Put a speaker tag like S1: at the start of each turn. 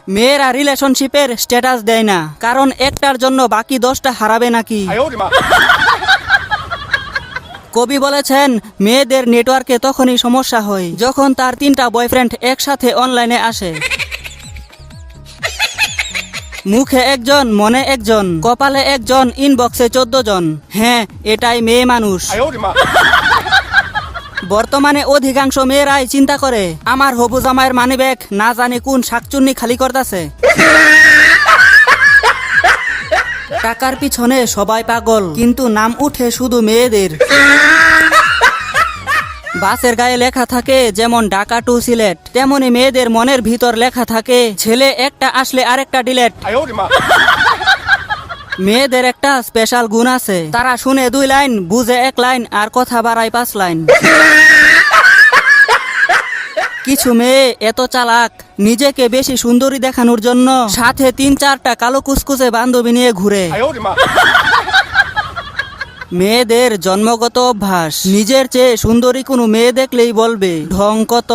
S1: মেয়েরা রিলেশনশিপের স্ট্যাটাস দেয় না, কারণ একটার জন্য বাকি 10টা হারাবে নাকি। কবি বলেছেন, মেয়েদের নেটওয়ার্কে তখনই সমস্যা হয় যখন তার 3টা বয়ফ্রেন্ড একসাথে অনলাইনে আসে। মুখে একজন, মনে একজন, কপালে একজন, ইনবক্সে 14 জন। হ্যাঁ, এটাই মেয়ে মানুষ। বর্তমানে অধিকাংশ মেয়েরাই চিন্তা করে, আমার হবু জামাইয়ের মানিব্যাগ না জানি কোন শাকচুন্নি খালি করতেছে। টাকার পিছনে সবাই পাগল, কিন্তু নাম উঠে শুধু মেয়েদের। বাসের গায়ে লেখা থাকে যেমন ঢাকা টু সিলেট, তেমনি মেয়েদের মনের ভিতর লেখা থাকে ছেলে একটা আসলে আরেকটা ডিলেট। মেয়েদের একটা স্পেশাল গুণ আছে, তারা শুনে 2 লাইন, বুঝে 1 লাইন, আর কথা বাড়ায় 5 লাইন। কিছু মেয়ে এত চালাক, নিজেকে বেশি সুন্দরী দেখানোর জন্য সাথে 3-4টা কালো কুচকুচে বান্ধবী নিয়ে ঘুরে। মেয়েদের জন্মগত অভ্যাস, নিজের চেয়ে সুন্দরী কোনো মেয়ে দেখলেই বলবে ঢং কত।